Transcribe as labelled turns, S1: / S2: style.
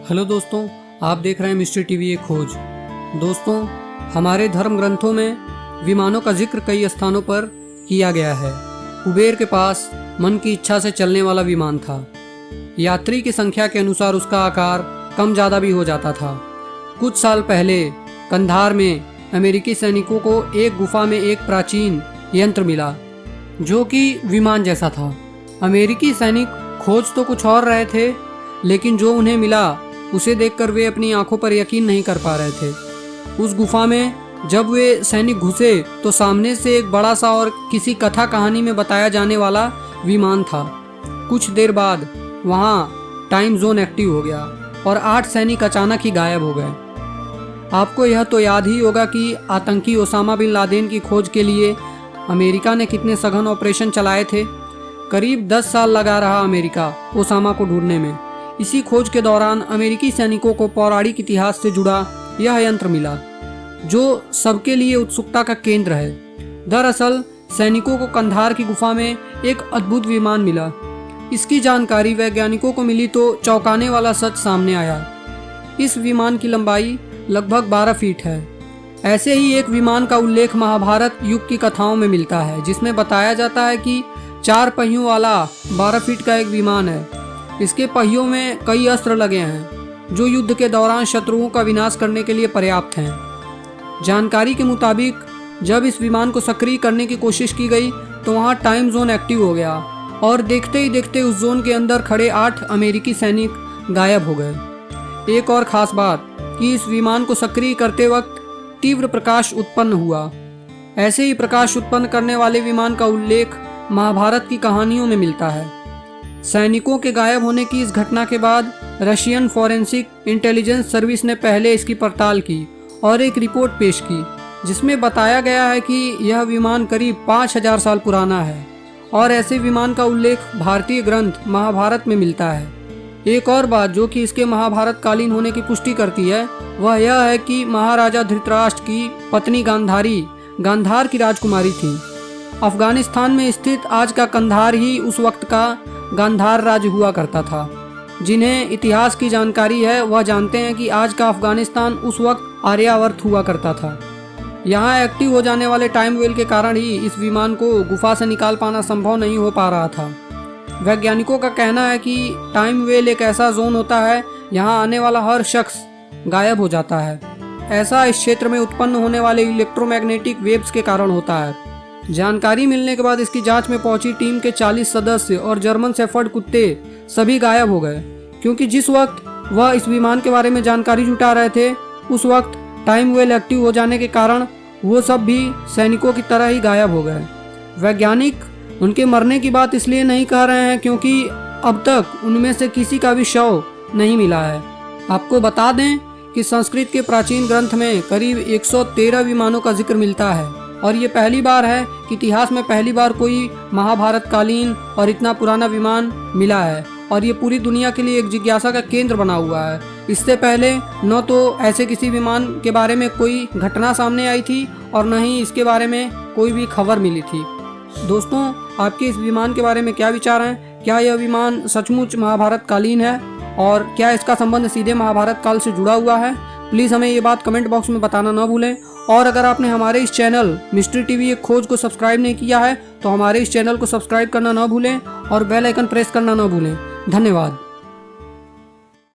S1: Hello दोस्तों, आप देख रहे हैं मिस्ट्री टीवी एक खोज। दोस्तों, हमारे धर्म ग्रंथों में विमानों का जिक्र कई स्थानों पर किया गया है। कुबेर के पास मन की इच्छा से चलने वाला विमान था। यात्री की संख्या के अनुसार उसका आकार कम ज़्यादा भी हो जाता था। कुछ साल पहले कंधार में अमेरिकी सैनिकों को एक गुफा में एक प्राचीन यंत्र मिला जो कि विमान जैसा था। अमेरिकी सैनिक खोज तो कुछ और रहे थे, लेकिन जो उन्हें मिला उसे देखकर वे अपनी आंखों पर यकीन नहीं कर पा रहे थे। उस गुफा में जब वे सैनिक घुसे तो सामने से एक बड़ा सा और किसी कथा कहानी में बताया जाने वाला विमान था। कुछ देर बाद वहाँ टाइम जोन एक्टिव हो गया और 8 सैनिक अचानक ही गायब हो गए। आपको यह तो याद ही होगा कि आतंकी ओसामा बिन लादेन की खोज के लिए अमेरिका ने कितने सघन ऑपरेशन चलाए थे। करीब 10 साल लगा रहा अमेरिका ओसामा को ढूंढने में। इसी खोज के दौरान अमेरिकी सैनिकों को पौराणिक इतिहास से जुड़ा यह यंत्र मिला जो सबके लिए उत्सुकता का केंद्र है। दरअसल सैनिकों को कंधार की गुफा में एक अद्भुत विमान मिला। इसकी जानकारी वैज्ञानिकों को मिली तो चौंकाने वाला सच सामने आया। इस विमान की लंबाई लगभग 12 फीट है। ऐसे ही एक विमान का उल्लेख महाभारत युग की कथाओं में मिलता है, जिसमें बताया जाता है कि 4 पहियों वाला 12 फीट का एक विमान है। इसके पहियों में कई अस्त्र लगे हैं जो युद्ध के दौरान शत्रुओं का विनाश करने के लिए पर्याप्त हैं। जानकारी के मुताबिक जब इस विमान को सक्रिय करने की कोशिश की गई तो वहां टाइम जोन एक्टिव हो गया और देखते ही देखते उस जोन के अंदर खड़े 8 अमेरिकी सैनिक गायब हो गए। एक और खास बात कि इस विमान को सक्रिय करते वक्त तीव्र प्रकाश उत्पन्न हुआ। ऐसे ही प्रकाश उत्पन्न करने वाले विमान का उल्लेख महाभारत की कहानियों में मिलता है। सैनिकों के गायब होने की इस घटना के बाद रशियन फॉरेंसिक इंटेलिजेंस सर्विस ने पहले इसकी पड़ताल की और एक रिपोर्ट पेश की जिसमें बताया गया है कि यह विमान करीब 5000 साल पुराना है और ऐसे विमान का उल्लेख भारतीय ग्रंथ महाभारत में मिलता है। एक और बात जो कि इसके महाभारत कालीन होने की पुष्टि करती है वह यह है कि महाराजा धृतराष्ट्र की पत्नी गांधारी गांधार की राजकुमारी थी। अफगानिस्तान में स्थित आज का कंधार ही उस वक्त का गांधार राज्य हुआ करता था। जिन्हें इतिहास की जानकारी है वह जानते हैं कि आज का अफगानिस्तान उस वक्त आर्यावर्त हुआ करता था। यहाँ एक्टिव हो जाने वाले टाइम वेल के कारण ही इस विमान को गुफा से निकाल पाना संभव नहीं हो पा रहा था। वैज्ञानिकों का कहना है कि टाइम वेल एक ऐसा जोन होता है यहाँ आने वाला हर शख्स गायब हो जाता है। ऐसा इस क्षेत्र में उत्पन्न होने वाले इलेक्ट्रोमैग्नेटिक वेव्स के कारण होता है। जानकारी मिलने के बाद इसकी जांच में पहुंची टीम के 40 सदस्य और जर्मन शेफर्ड कुत्ते सभी गायब हो गए, क्योंकि जिस वक्त वह इस विमान के बारे में जानकारी जुटा रहे थे उस वक्त टाइम वेल एक्टिव हो जाने के कारण वो सब भी सैनिकों की तरह ही गायब हो गए। वैज्ञानिक उनके मरने की बात इसलिए नहीं कह रहे हैं क्योंकि अब तक उनमें से किसी का भी शव नहीं मिला है। आपको बता दें कि संस्कृत के प्राचीन ग्रंथ में करीब 113 विमानों का जिक्र मिलता है और ये पहली बार है कि इतिहास में पहली बार कोई महाभारत कालीन और इतना पुराना विमान मिला है और ये पूरी दुनिया के लिए एक जिज्ञासा का केंद्र बना हुआ है। इससे पहले न तो ऐसे किसी विमान के बारे में कोई घटना सामने आई थी और न ही इसके बारे में कोई भी खबर मिली थी। दोस्तों, आपके इस विमान के बारे में क्या विचार हैं? क्या यह विमान सचमुच महाभारत कालीन है और क्या इसका संबंध सीधे महाभारत काल से जुड़ा हुआ है? प्लीज़ हमें ये बात कमेंट बॉक्स में बताना न भूलें। और अगर आपने हमारे इस चैनल मिस्ट्री टीवी एक खोज को सब्सक्राइब नहीं किया है तो हमारे इस चैनल को सब्सक्राइब करना न भूलें और बेल आइकन प्रेस करना न भूलें। धन्यवाद।